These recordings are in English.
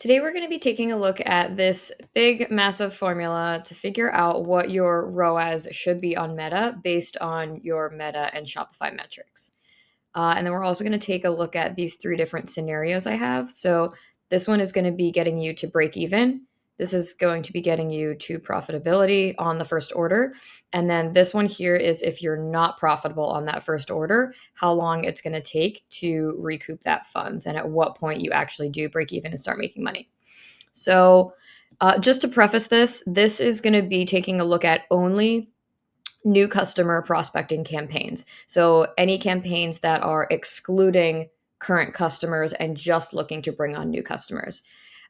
Today, we're going to be taking a look at this big, massive formula to figure out what your ROAS should be on Meta based on your Meta and Shopify metrics. And then we're also going to take a look at these three different scenarios I have. So this one is going to be getting you to break even. This is going to be getting you to profitability on the first order. And then this one here is if you're not profitable on that first order, how long it's going to take to recoup that funds and at what point you actually do break even and start making money. So just to preface this, this is going to be taking a look at only new customer prospecting campaigns. So any campaigns that are excluding current customers and just looking to bring on new customers.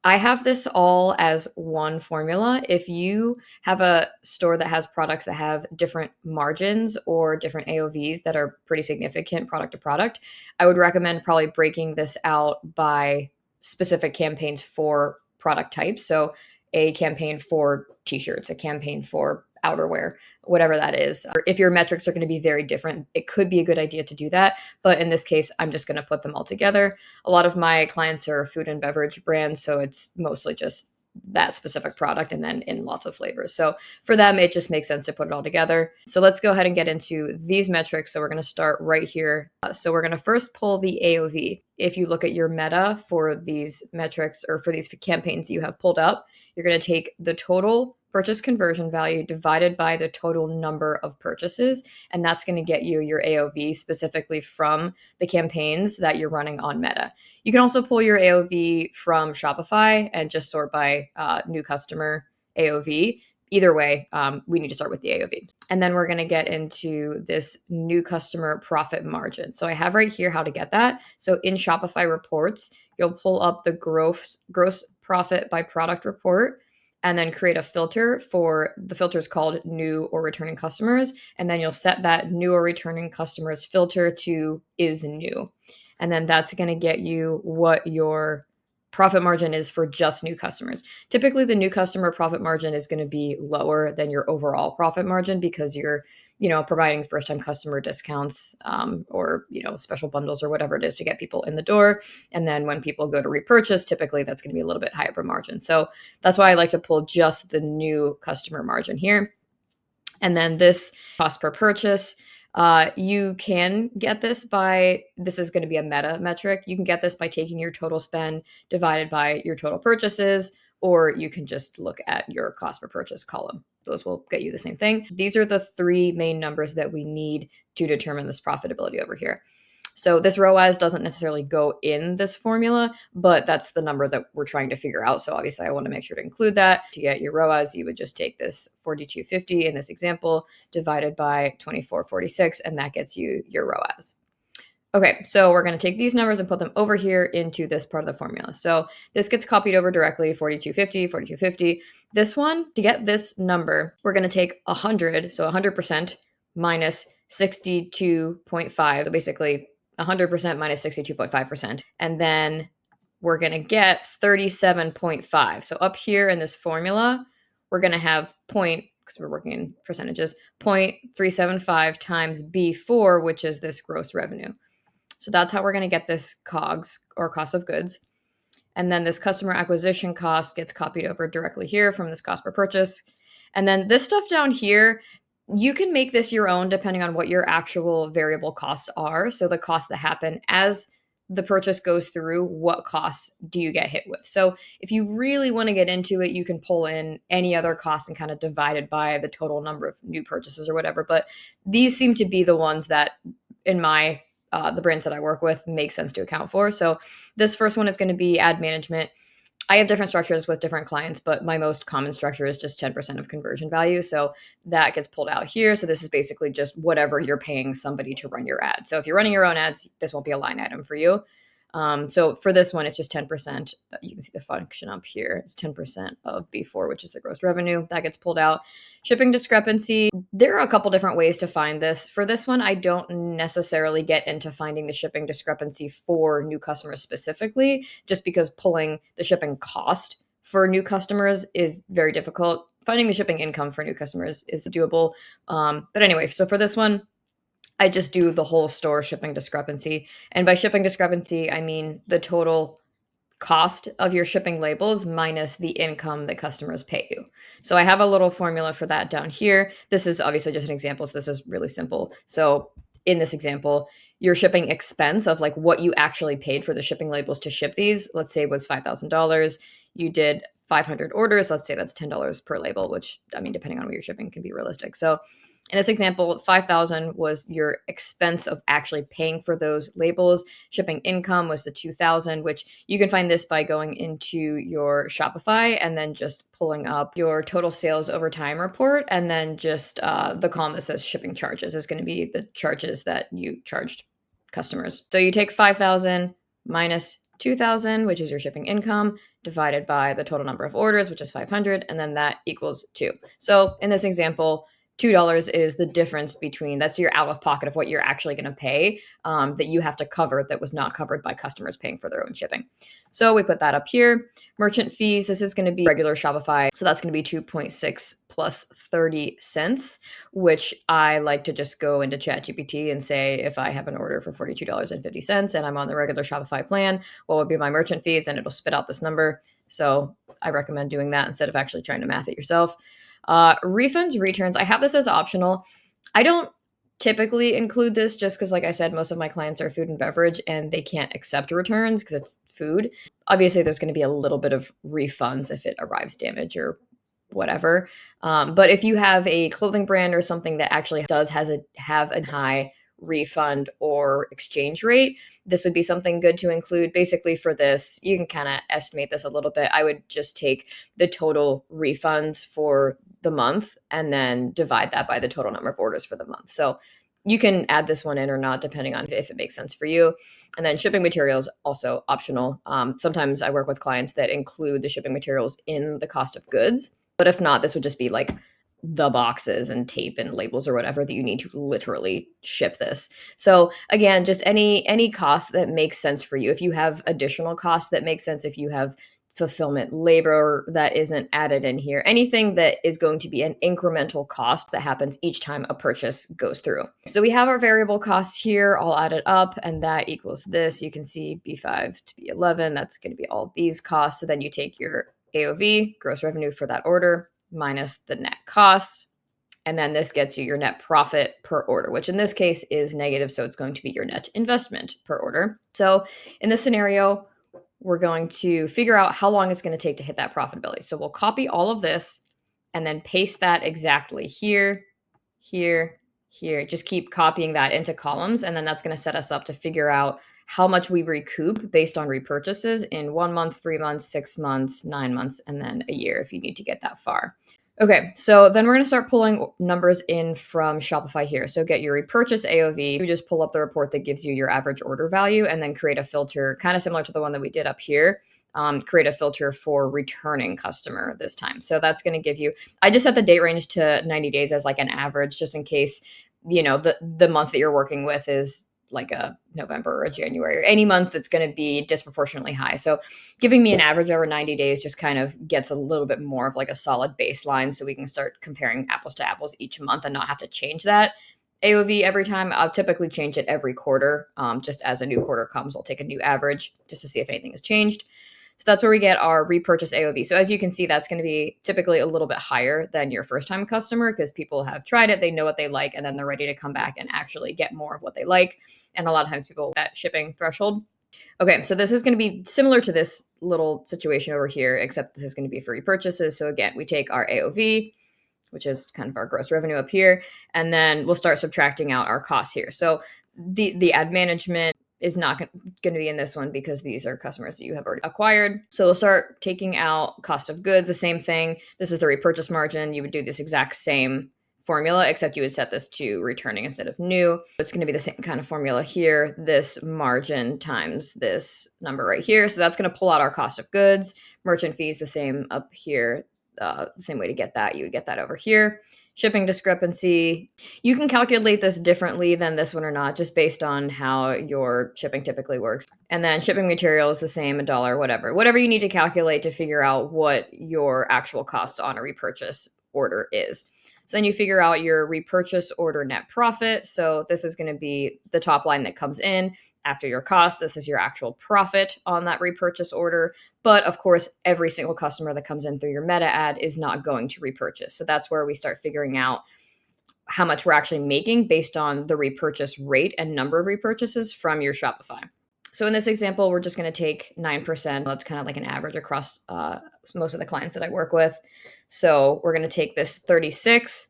I have this all as one formula. If you have a store that has products that have different margins or different AOVs that are pretty significant product to product, I would recommend probably breaking this out by specific campaigns for product types. So a campaign for t-shirts, a campaign for outerwear, whatever that is. Or if your metrics are going to be very different, it could be a good idea to do that. But in this case, I'm just going to put them all together. A lot of my clients are food and beverage brands, so it's mostly just that specific product and then in lots of flavors. So for them, it just makes sense to put it all together. So let's go ahead and get into these metrics. So we're going to start right here. So we're going to first pull the AOV. If you look at your meta for these metrics or for these campaigns you have pulled up, you're going to take the total purchase conversion value divided by the total number of purchases. And that's going to get you your AOV specifically from the campaigns that you're running on Meta. You can also pull your AOV from Shopify and just sort by new customer AOV. Either way, we need to start with the AOV. And then we're going to get into this new customer profit margin. So I have right here how to get that. So in Shopify reports, you'll pull up the gross profit by product report and then create a filter for the filter is called new or returning customers. And then you'll set that new or returning customers filter to is new. And then that's going to get you what your profit margin is for just new customers. Typically, the new customer profit margin is going to be lower than your overall profit margin because you're providing first-time customer discounts or special bundles or whatever it is to get people in the door. And then when people go to repurchase, typically that's going to be a little bit higher of a margin. So that's why I like to pull just the new customer margin here. And then this cost per purchase, you can get this this is going to be a meta metric. You can get this by taking your total spend divided by your total purchases, or you can just look at your cost per purchase column. Those will get you the same thing. These are the three main numbers that we need to determine this profitability over here. So this ROAS doesn't necessarily go in this formula, but that's the number that we're trying to figure out. So obviously I want to make sure to include that. To get your ROAS, you would just take this 4250 in this example divided by 2446, and that gets you your ROAS. Okay, so we're going to take these numbers and put them over here into this part of the formula. So this gets copied over directly, 4250, 4250. This one, to get this number, we're going to take 100, so 100% minus 62.5, so basically 100% minus 62.5%. And then we're going to get 37.5. So up here in this formula, we're going to have because we're working in percentages, 0.375 times B4, which is this gross revenue. So that's how we're going to get this COGS or cost of goods. And then this customer acquisition cost gets copied over directly here from this cost per purchase. And then this stuff down here, you can make this your own depending on what your actual variable costs are. So the costs that happen as the purchase goes through, what costs do you get hit with? So if you really want to get into it, you can pull in any other costs and kind of divide it by the total number of new purchases or whatever. But these seem to be the ones that in the brands that I work with make sense to account for. So this first one is going to be ad management. I have different structures with different clients, but my most common structure is just 10% of conversion value. So that gets pulled out here. So this is basically just whatever you're paying somebody to run your ad. So if you're running your own ads, this won't be a line item for you. So for this one, it's just 10%. You can see the function up here. It's 10% of B4, which is the gross revenue. That gets pulled out. Shipping discrepancy. There are a couple different ways to find this. For this one, I don't necessarily get into finding the shipping discrepancy for new customers specifically, just because pulling the shipping cost for new customers is very difficult. Finding the shipping income for new customers is doable. But anyway, so for this one, I just do the whole store shipping discrepancy. And by shipping discrepancy, I mean the total cost of your shipping labels minus the income that customers pay you. So I have a little formula for that down here. This is obviously just an example, so this is really simple. So in this example, your shipping expense of like what you actually paid for the shipping labels to ship these, let's say was $5,000. You did 500 orders. Let's say that's $10 per label, which I mean, depending on what you're shipping can be realistic. So in this example, 5,000 was your expense of actually paying for those labels. Shipping income was the 2,000, which you can find this by going into your Shopify and then just pulling up your total sales over time report. And then just the column that says shipping charges is going to be the charges that you charged customers. So you take 5,000 minus 2,000, which is your shipping income, divided by the total number of orders, which is 500, and then that equals 2. So in this example, $2 is the difference between that's your out of pocket of what you're actually going to pay that you have to cover that was not covered by customers paying for their own shipping. So we put that up here. Merchant fees, this is going to be regular Shopify. So that's going to be 2.6 plus 30 cents, which I like to just go into ChatGPT and say, if I have an order for $42.50 and I'm on the regular Shopify plan, what would be my merchant fees? And it'll spit out this number. So I recommend doing that instead of actually trying to math it yourself. Refunds, returns, I have this as optional. I don't typically include this just because, like I said, most of my clients are food and beverage and they can't accept returns because it's food. Obviously, there's going to be a little bit of refunds if it arrives damaged or whatever. But if you have a clothing brand or something that actually have a high refund or exchange rate, this would be something good to include. Basically for this, you can kind of estimate this a little bit. I would just take the total refunds for the month and then divide that by the total number of orders for the month. So you can add this one in or not, depending on if it makes sense for you. And then shipping materials, also optional. Sometimes I work with clients that include the shipping materials in the cost of goods. But if not, this would just be like the boxes and tape and labels or whatever that you need to literally ship this. So again, just any cost that makes sense for you. If you have additional costs that make sense, if you have fulfillment labor that isn't added in here, anything that is going to be an incremental cost that happens each time a purchase goes through. So we have our variable costs here all added up, and that equals this. You can see B5 to B11, that's going to be all these costs. So then you take your AOV, gross revenue for that order, minus the net costs. And then this gets you your net profit per order, which in this case is negative. So it's going to be your net investment per order. So in this scenario, we're going to figure out how long it's going to take to hit that profitability. So we'll copy all of this and then paste that exactly here, here, here. Just keep copying that into columns. And then that's going to set us up to figure out how much we recoup based on repurchases in 1 month, 3 months, 6 months, 9 months, and then a year if you need to get that far. Okay, so then we're going to start pulling numbers in from Shopify here. So get your repurchase AOV. You just pull up the report that gives you your average order value and then create a filter, kind of similar to the one that we did up here. Create a filter for returning customer this time. So that's going to give you, I just set the date range to 90 days as like an average, just in case, you know, the month that you're working with is like a November or a January or any month that's going to be disproportionately high. So giving me an average over 90 days just kind of gets a little bit more of like a solid baseline so we can start comparing apples to apples each month and not have to change that AOV every time. I'll typically change it every quarter. Just as a new quarter comes, I'll take a new average just to see if anything has changed. So that's where we get our repurchase AOV. So as you can see, that's going to be typically a little bit higher than your first time customer because people have tried it, they know what they like, and then they're ready to come back and actually get more of what they like. And a lot of times people that shipping threshold. Okay, so this is going to be similar to this little situation over here, except this is going to be for repurchases. So again, we take our AOV, which is kind of our gross revenue up here, and then we'll start subtracting out our costs here. So the ad management is not going to be in this one because these are customers that you have already acquired. So we'll start taking out cost of goods, the same thing. This is the repurchase margin. You would do this exact same formula, except you would set this to returning instead of new. It's going to be the same kind of formula here, this margin times this number right here. So that's going to pull out our cost of goods. Merchant fees, the same up here. The same way to get that, you would get that over here. Shipping discrepancy, you can calculate this differently than this one or not, just based on how your shipping typically works. And then shipping materials, the same, $1, whatever you need to calculate to figure out what your actual costs on a repurchase order is. So then you figure out your repurchase order net profit. So this is going to be the top line that comes in after your cost. This is your actual profit on that repurchase order. But of course, every single customer that comes in through your meta ad is not going to repurchase. So that's where we start figuring out how much we're actually making based on the repurchase rate and number of repurchases from your Shopify. So in this example, we're just going to take 9%. That's kind of like an average across most of the clients that I work with. So we're going to take this 36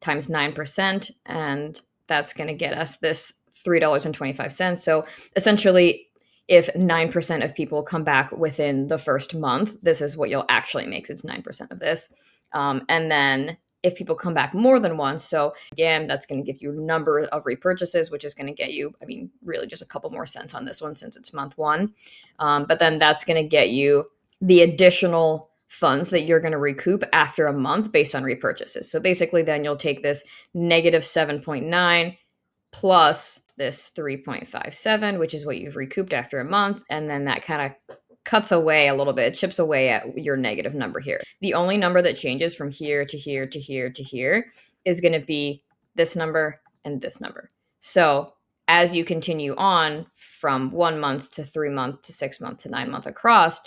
times 9%, and that's going to get us this $3.25. So essentially, if 9% of people come back within the first month, this is what you'll actually make. It's 9% of this. And then if people come back more than once, so again, that's going to give you a number of repurchases, which is going to get you, I mean, really just a couple more cents on this one since it's month one. But then that's going to get you the additional funds that you're going to recoup after a month based on repurchases. So basically, then you'll take this negative 7.9 plus this 3.57, which is what you've recouped after a month. And then that kind of cuts away a little bit, chips away at your negative number here. The only number that changes from here to here to here to here is going to be this number and this number. So as you continue on from 1 month to 3 month to 6 month to 9 month across,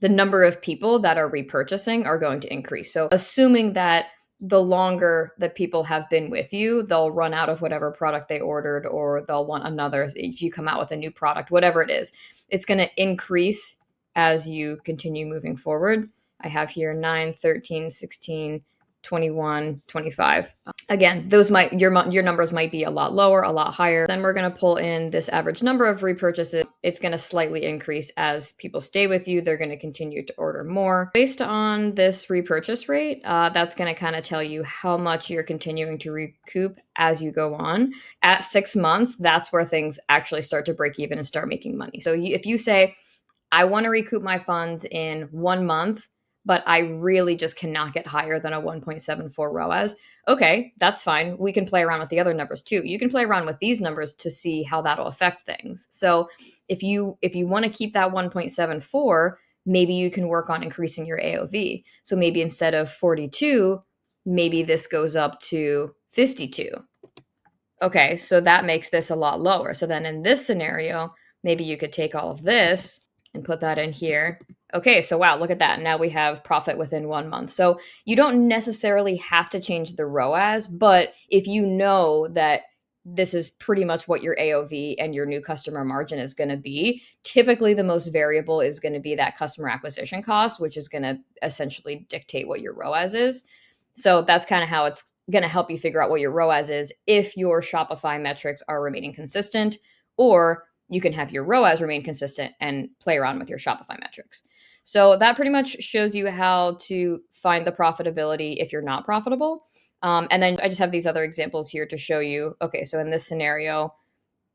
the number of people that are repurchasing are going to increase. So assuming that the longer that people have been with you, they'll run out of whatever product they ordered, or they'll want another. If you come out with a new product, whatever it is, it's going to increase as you continue moving forward. I have here 9, 13, 16, 21, 25. Again, those might your numbers might be a lot lower, a lot higher. Then we're going to pull in this average number of repurchases. It's going to slightly increase as people stay with you. They're going to continue to order more. Based on this repurchase rate, that's going to kind of tell you how much you're continuing to recoup as you go on. At 6 months, that's where things actually start to break even and start making money. So if you say, I want to recoup my funds in 1 month, but I really just cannot get higher than a 1.74 ROAS. Okay, that's fine. We can play around with the other numbers too. You can play around with these numbers to see how that'll affect things. So if you want to keep that 1.74, maybe you can work on increasing your AOV. So maybe instead of 42, maybe this goes up to 52. Okay, so that makes this a lot lower. So then in this scenario, maybe you could take all of this and put that in here. Okay, so wow, look at that. Now we have profit within 1 month. So you don't necessarily have to change the ROAS, but if you know that this is pretty much what your AOV and your new customer margin is going to be, typically the most variable is going to be that customer acquisition cost, which is going to essentially dictate what your ROAS is. So that's kind of how it's going to help you figure out what your ROAS is if your Shopify metrics are remaining consistent, or you can have your ROAS remain consistent and play around with your Shopify metrics. So that pretty much shows you how to find the profitability if you're not profitable. And then I just have these other examples here to show you, okay, so in this scenario,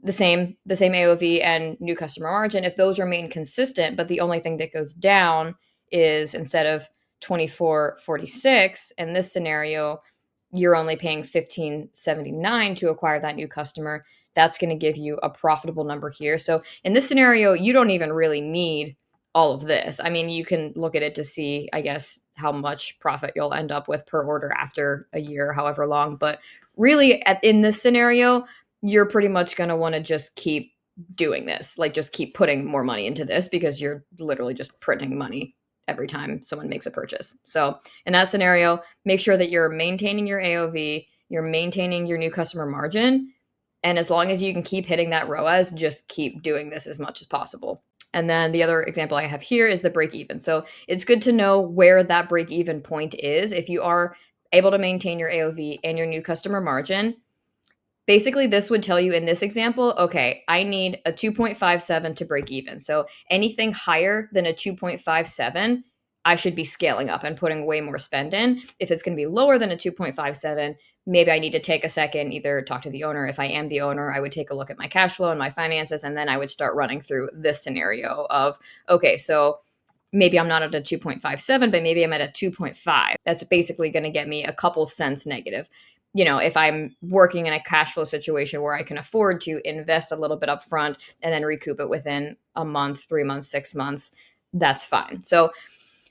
the same AOV and new customer margin, if those remain consistent, but the only thing that goes down is instead of 24.46 in this scenario, you're only paying 15.79 to acquire that new customer. That's going to give you a profitable number here. So in this scenario, you don't even really need all of this. I mean, you can look at it to see, I guess, how much profit you'll end up with per order after a year, however long. But really, in this scenario, you're pretty much going to want to just keep doing this, like just keep putting more money into this, because you're literally just printing money every time someone makes a purchase. So in that scenario, make sure that you're maintaining your AOV, you're maintaining your new customer margin. And as long as you can keep hitting that ROAS, just keep doing this as much as possible. And then the other example I have here is the break even. So it's good to know where that break even point is. If you are able to maintain your AOV and your new customer margin, basically this would tell you in this example, okay, I need a 2.57 to break even. So anything higher than a 2.57, I should be scaling up and putting way more spend in. If it's going to be lower than a 2.57, maybe I need to take a second, either talk to the owner. If I am the owner, I would take a look at my cash flow and my finances, and then I would start running through this scenario of, okay, so maybe I'm not at a 2.57, but maybe I'm at a 2.5. That's basically going to get me a couple cents negative. You know, if I'm working in a cash flow situation where I can afford to invest a little bit up front and then recoup it within a month, 3 months, 6 months, that's fine. So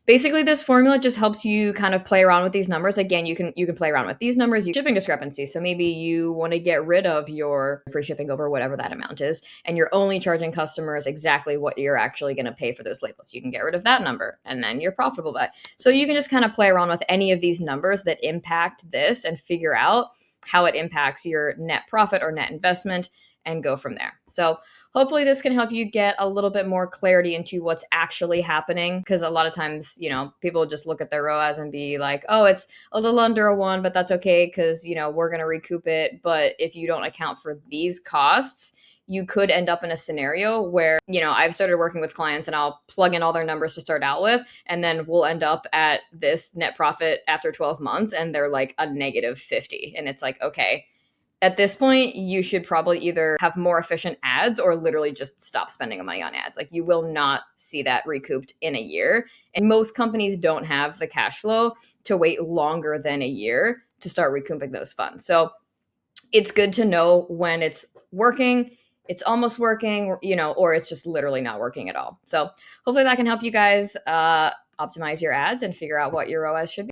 Basically, this formula just helps you kind of play around with these numbers. Again, you can play around with these numbers, shipping discrepancies. So maybe you want to get rid of your free shipping over whatever that amount is, and you're only charging customers exactly what you're actually going to pay for those labels. You can get rid of that number, and then you're profitable by it. So you can just kind of play around with any of these numbers that impact this and figure out how it impacts your net profit or net investment and go from there. So hopefully this can help you get a little bit more clarity into what's actually happening, because a lot of times, people just look at their ROAS and be like, oh, it's a little under a 1, but that's okay because, we're going to recoup it. But if you don't account for these costs, you could end up in a scenario where, I've started working with clients and I'll plug in all their numbers to start out with, and then we'll end up at this net profit after 12 months and they're like a negative 50. And it's like, okay, at this point, you should probably either have more efficient ads or literally just stop spending money on ads. Like, you will not see that recouped in a year. And most companies don't have the cash flow to wait longer than a year to start recouping those funds. So it's good to know when it's working, it's almost working, or it's just literally not working at all. So hopefully that can help you guys optimize your ads and figure out what your ROAS should be.